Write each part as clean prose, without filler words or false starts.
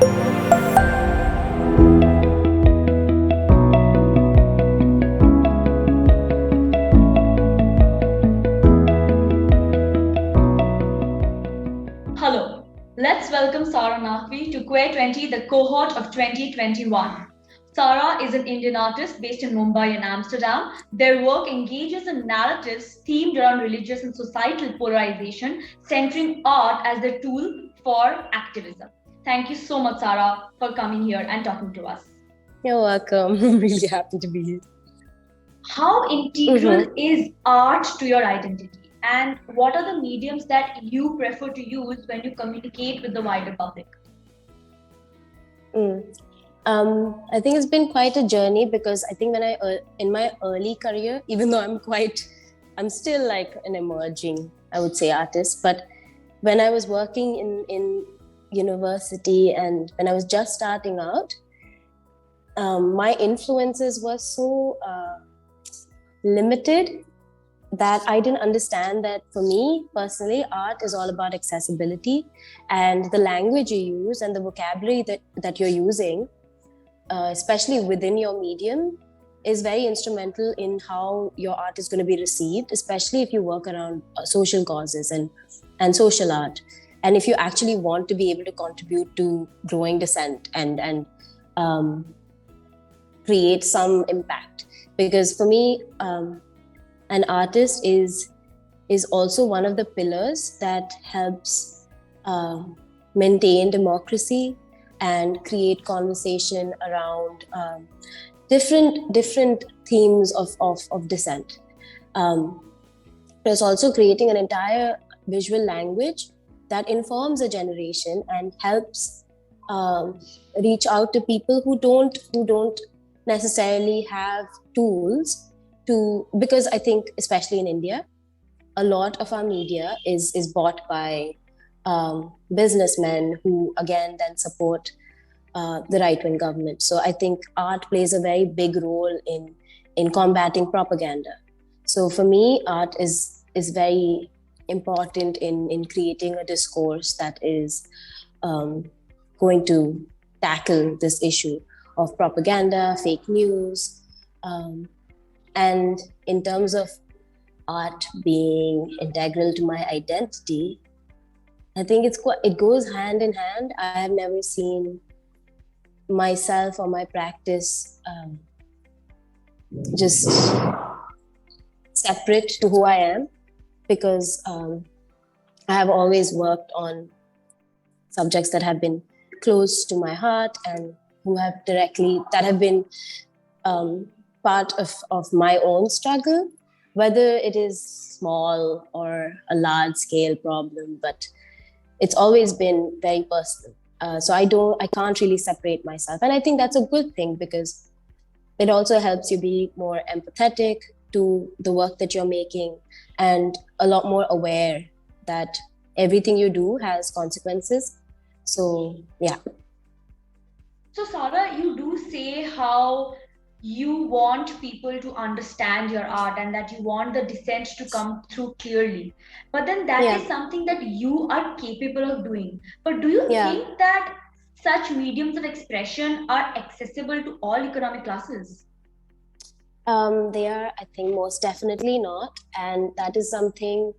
Hello, let's welcome Sarah Naqvi to QueerTWENTY, the cohort of 2021. Sarah is an Indian artist based in Mumbai and Amsterdam. Their work engages in narratives themed around religious and societal polarization, centering art as their tool for activism. Thank you so much, Sarah, for coming here and talking to us. You're welcome. I'm really happy to be here. How integral is art to your identity? And what are the mediums that you prefer to use when you communicate with the wider public? I think it's been quite a journey, because I think when in my early career, even though I'm still like an emerging, I would say, artist, but when I was working in university and when I was just starting out, my influences were so limited that I didn't understand that for me personally, art is all about accessibility, and the language you use and the vocabulary that you're using, especially within your medium, is very instrumental in how your art is going to be received, especially if you work around social causes and social art. And if you actually want to be able to contribute to growing dissent and create some impact. Because for me, an artist is also one of the pillars that helps maintain democracy and create conversation around different themes of dissent. There's also creating an entire visual language that informs a generation and helps reach out to people who don't necessarily have tools to, because I think especially in India, a lot of our media is bought by businessmen who again then support the right-wing government. So I think art plays a very big role in combating propaganda. So for me, art is very important in creating a discourse that is going to tackle this issue of propaganda, fake news, and in terms of art being integral to my identity, I think it goes hand in hand. I have never seen myself or my practice just separate to who I am, because I have always worked on subjects that have been close to my heart and that have been part of my own struggle, whether it is small or a large scale problem, but it's always been very personal. So I can't really separate myself. And I think that's a good thing, because it also helps you be more empathetic to the work that you're making and a lot more aware that everything you do has consequences. So, yeah. So, Sarah, you do say how you want people to understand your art and that you want the dissent to come through clearly. But then that is something that you are capable of doing. But do you think that such mediums of expression are accessible to all economic classes? They are, I think, most definitely not. And that is something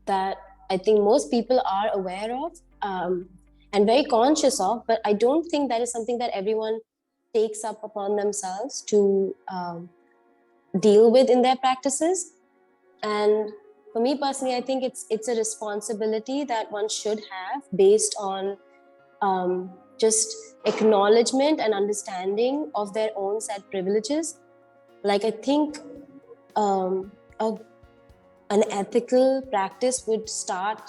that I think most people are aware of and very conscious of, but I don't think that is something that everyone takes up upon themselves to deal with in their practices. And for me personally, I think it's a responsibility that one should have based on just acknowledgement and understanding of their own set privileges. Like, I think an ethical practice would start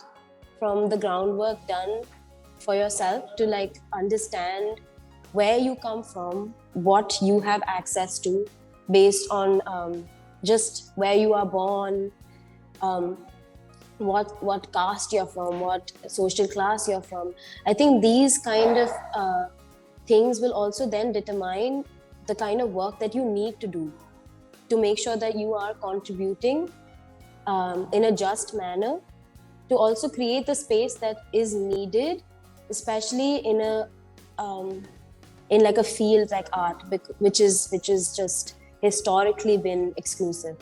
from the groundwork done for yourself to like understand where you come from, what you have access to based on just where you are born, what caste you're from, what social class you're from. I think these kind of things will also then determine the kind of work that you need to do to make sure that you are contributing in a just manner to also create the space that is needed, especially in a in like a field like art, which is just historically been exclusive.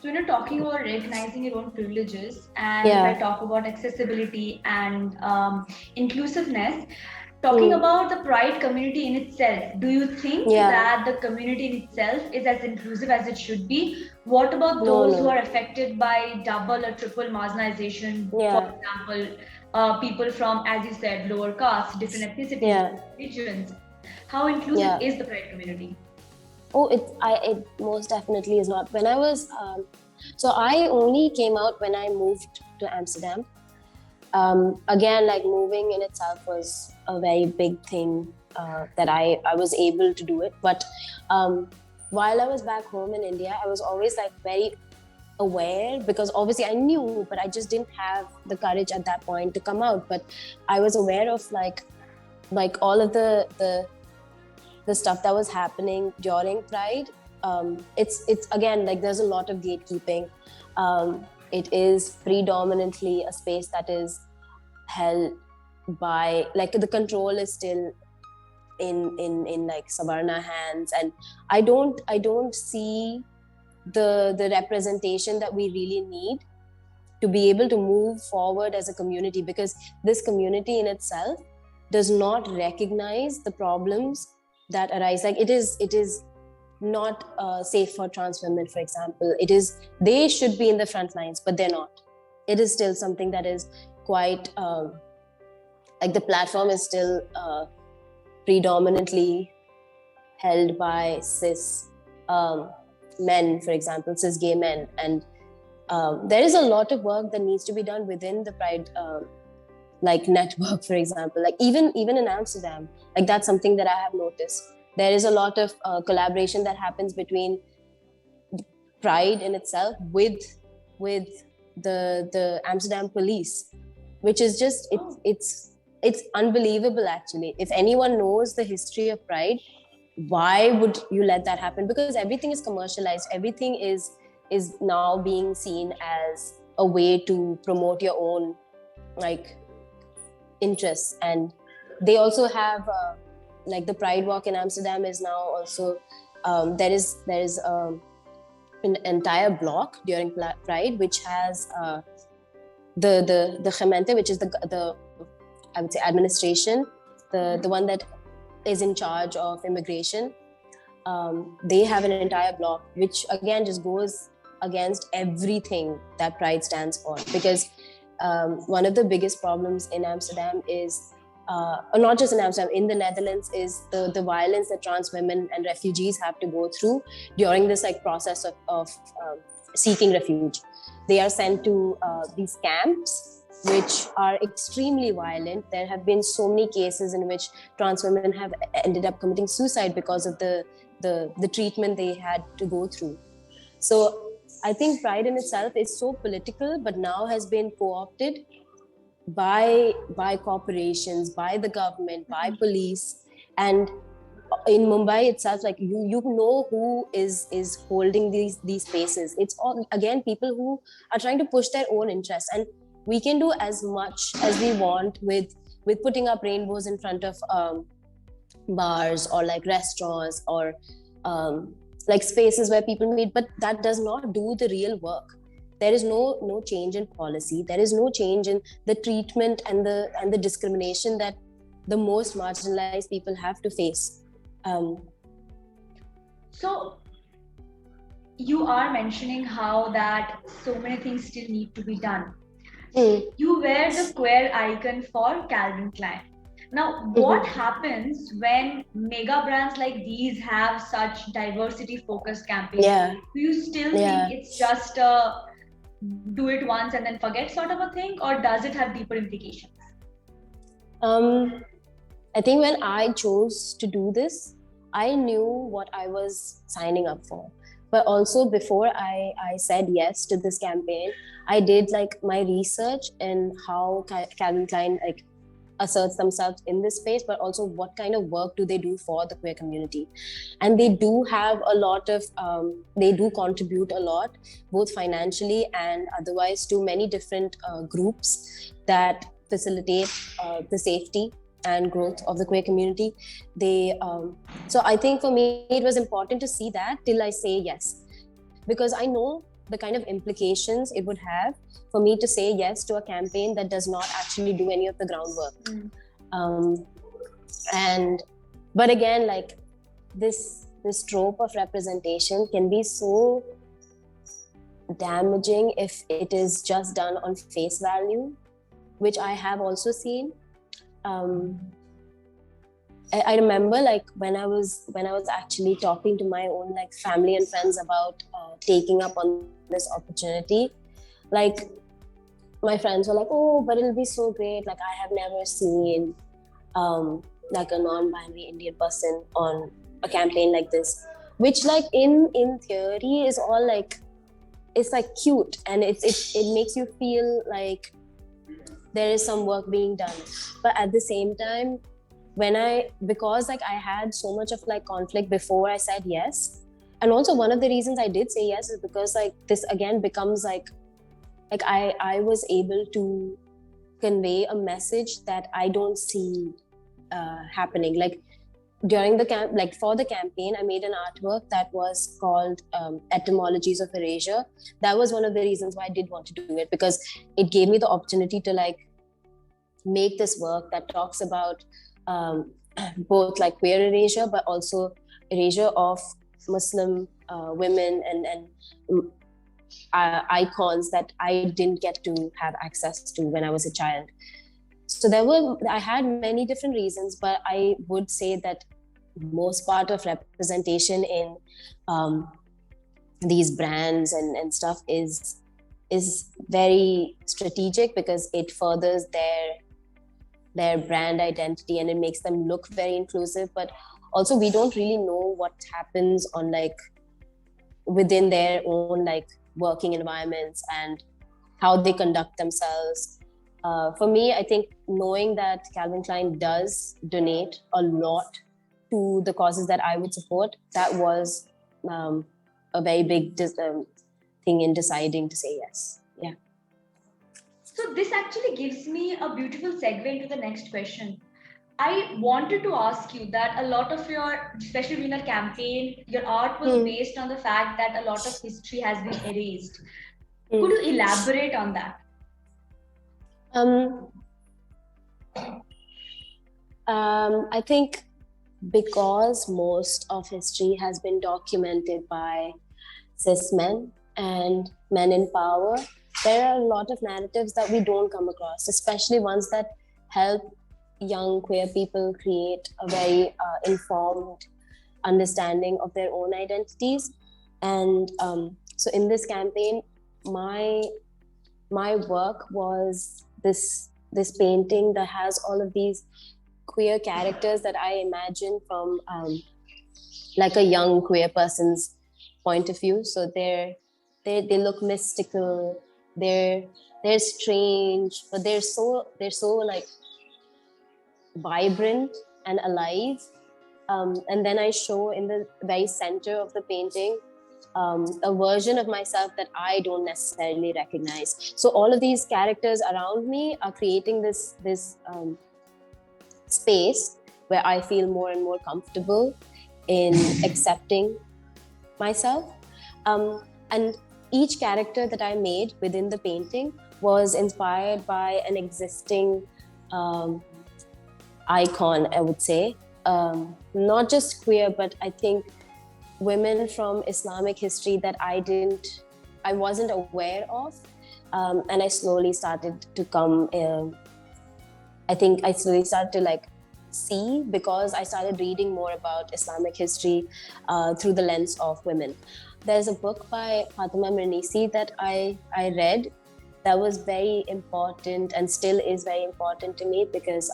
So, talking about recognizing your own privileges, and if I talk about accessibility and inclusiveness, talking about the Pride community in itself, do you think that the community in itself is as inclusive as it should be? What about those who are affected by double or triple marginalization? For example, people from, as you said, lower castes, different ethnicities, regions. How inclusive is the Pride community? Oh, it most definitely is not. When I was, so I only came out when I moved to Amsterdam. Again, like moving in itself was a very big thing that I was able to do it. But while I was back home in India, I was always like very aware, because obviously I knew, but I just didn't have the courage at that point to come out. But I was aware of like all of the stuff that was happening during Pride. It's again, like there's a lot of gatekeeping. It is predominantly a space that is held by, like, the control is still in like Savarna hands, and I don't see the representation that we really need to be able to move forward as a community, because this community in itself does not recognize the problems that arise. Like it is not safe for trans women, for example. They should be in the front lines, but they're not. It is still something that is quite like the platform is still predominantly held by cis men, for example, cis gay men, and there is a lot of work that needs to be done within the Pride like network, for example. Like even in Amsterdam, like that's something that I have noticed. There is a lot of collaboration that happens between Pride in itself with the Amsterdam police, which is just it's unbelievable actually. If anyone knows the history of Pride, why would you let that happen? Because everything is commercialized. Everything is now being seen as a way to promote your own like interests. And they also have like the Pride Walk in Amsterdam is now also there is an entire block during Pride which has the gemeente, which is the I would say administration, the one that is in charge of immigration. They have an entire block which again just goes against everything that Pride stands for, because one of the biggest problems in Amsterdam is or not just in Amsterdam, in the Netherlands, is the violence that trans women and refugees have to go through during this like process of seeking refuge. They are sent to these camps, which are extremely violent. There have been so many cases in which trans women have ended up committing suicide because of the treatment they had to go through. So I think Pride in itself is so political, but now has been co-opted by corporations, by the government, by police. And in Mumbai itself, like you know who is holding these spaces. It's all again people who are trying to push their own interests, and we can do as much as we want with putting up rainbows in front of bars or like restaurants or like spaces where people meet, but that does not do the real work. There is no change in policy. There is no change in the treatment and the discrimination that the most marginalized people have to face. So you are mentioning how that so many things still need to be done. You wear the queer icon for Calvin Klein. Now, what happens when mega brands like these have such diversity-focused campaigns? Do you still think it's just a do it once and then forget sort of a thing, or does it have deeper implications? I think when I chose to do this, I knew what I was signing up for. But also before I said yes to this campaign, I did like my research in how Calvin Klein like asserts themselves in this space, but also what kind of work do they do for the queer community. And they do have a lot of, they do contribute a lot, both financially and otherwise, to many different groups that facilitate the safety and growth of the queer community. They so I think for me it was important to see that till I say yes, because I know the kind of implications it would have for me to say yes to a campaign that does not actually do any of the groundwork. And but again, like this trope of representation can be so damaging if it is just done on face value, which I have also seen. I remember, like, when I was actually talking to my own, like, family and friends about taking up on this opportunity, like, my friends were like, "Oh, but it'll be so great! Like, I have never seen like a non-binary Indian person on a campaign like this," which, like, in theory is all like, it's like cute, and it makes you feel like there is some work being done. But at the same time, because like I had so much of like conflict before I said yes, and also one of the reasons I did say yes is because like this again becomes like I was able to convey a message that I don't see happening. Like during the for the campaign, I made an artwork that was called Etymologies of Erasure. That was one of the reasons why I did want to do it, because it gave me the opportunity to like make this work that talks about both like queer erasure, but also erasure of Muslim women and icons that I didn't get to have access to when I was a child. So I had many different reasons, but I would say that most part of representation in these brands and stuff is very strategic, because it furthers their brand identity and it makes them look very inclusive. But also we don't really know what happens on like within their own like working environments and how they conduct themselves. For me, I think knowing that Calvin Klein does donate a lot to the causes that I would support, that was a very big thing in deciding to say yes. Yeah. So this actually gives me a beautiful segue into the next question. I wanted to ask you that a lot of your, especially in a campaign, your art was based on the fact that a lot of history has been erased. Could you elaborate on that? I think because most of history has been documented by cis men and men in power, there are a lot of narratives that we don't come across, especially ones that help young queer people create a very informed understanding of their own identities. And so in this campaign, my work was this painting that has all of these queer characters that I imagine from like a young queer person's point of view. So they look mystical, they're strange, but they're so like vibrant and alive. And then I show in the very center of the painting a version of myself that I don't necessarily recognize. So all of these characters around me are creating this space where I feel more and more comfortable in accepting myself. And each character that I made within the painting was inspired by an existing icon, I would say. Not just queer, but I think women from Islamic history that I wasn't aware of. And I slowly started to come, I think I slowly started to like see, because I started reading more about Islamic history through the lens of women. There's a book by Fatima Mirnisi that I read that was very important and still is very important to me, because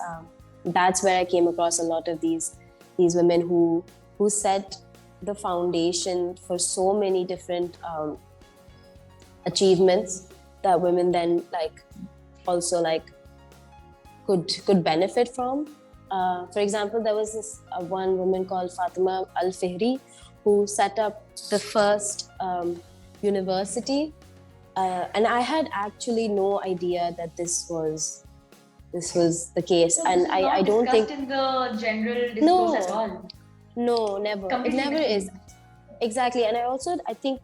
that's where I came across a lot of these women who set the foundation for so many different achievements that women then like also like could benefit from. For example, there was this one woman called Fatima Al-Fihri who set up the first university, and I had actually no idea that this was this was the case. So And this was I not don't think discussed in the general discourse at all. no, never. It Completely never is. missing. Exactly. And I think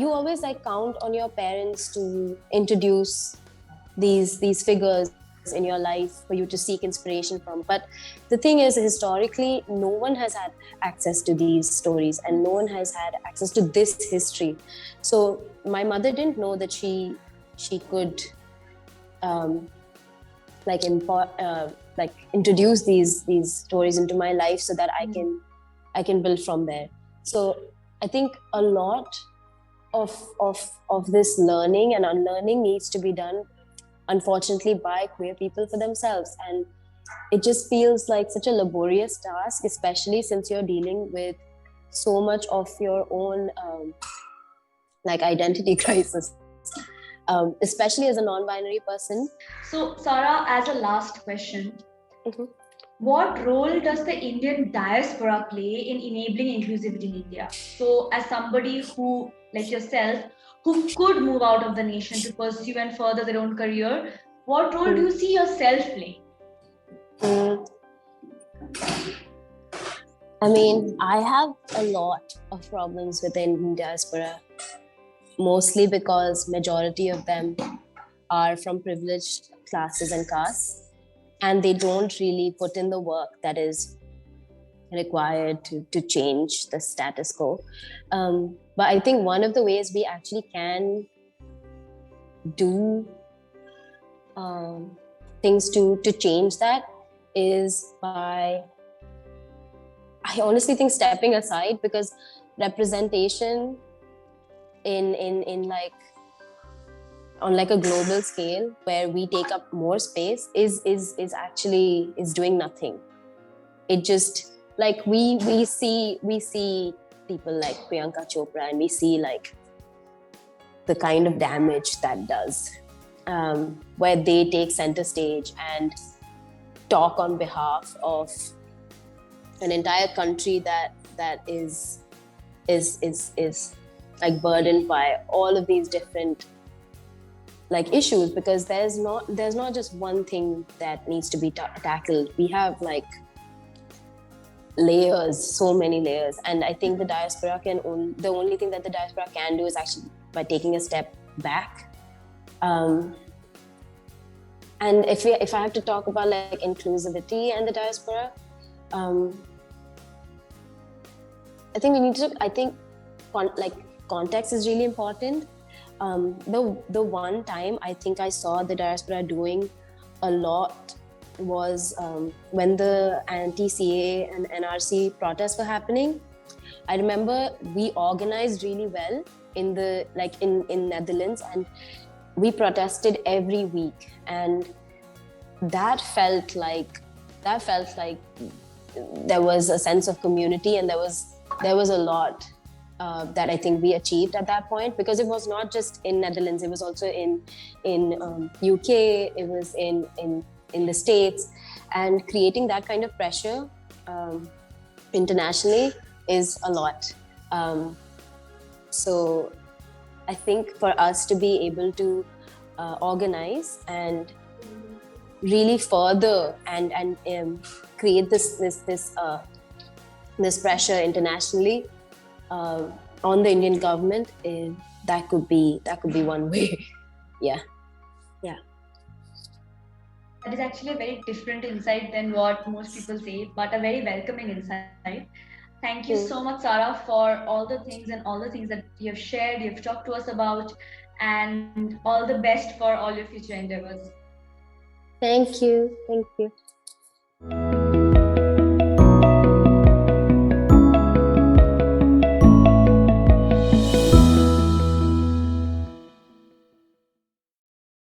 you always like count on your parents to introduce these figures in your life for you to seek inspiration from. But the thing is, historically, no one has had access to these stories, and no one has had access to this history. So my mother didn't know that she could like introduce these stories into my life so that I can build from there. So I think a lot of this learning and unlearning needs to be done, unfortunately, by queer people for themselves. And it just feels like such a laborious task, especially since you're dealing with so much of your own like identity crisis, especially as a non-binary person. So Sarah, as a last question, Mm-hmm. what role does the Indian diaspora play in enabling inclusivity in India? So as somebody who, like yourself, who could move out of the nation to pursue and further their own career, what role do you see yourself playing? I mean, I have a lot of problems with the Indian diaspora, mostly because majority of them are from privileged classes and castes, and they don't really put in the work that is required to change the status quo. But I think one of the ways we actually can do things to change that is by, I honestly think, stepping aside, because representation in like on like a global scale where we take up more space is actually doing nothing. It just, like, we see people like Priyanka Chopra, and we see like the kind of damage that does, where they take center stage and talk on behalf of an entire country that is like burdened by all of these different like issues, because there's not just one thing that needs to be tackled. We have like layers, so many layers, and I think the diaspora the only thing that the diaspora can do is actually by taking a step back. And if I have to talk about like inclusivity and the diaspora, I think context is really important. The one time I think I saw the diaspora doing a lot was when the anti-CAA and NRC protests were happening. I remember we organized really well in Netherlands, and we protested every week, and that felt like there was a sense of community, and there was a lot that I think we achieved at that point, because it was not just in Netherlands, it was also in UK, it was in the States, and creating that kind of pressure internationally is a lot. So I think for us to be able to organize and really further and create this pressure internationally on the Indian government, that could be one way. Yeah. That is actually a very different insight than what most people say, but a very welcoming insight. Thank you so much, Sarah, for all the things that you have shared, you've talked to us about, and all the best for all your future endeavors. Thank you.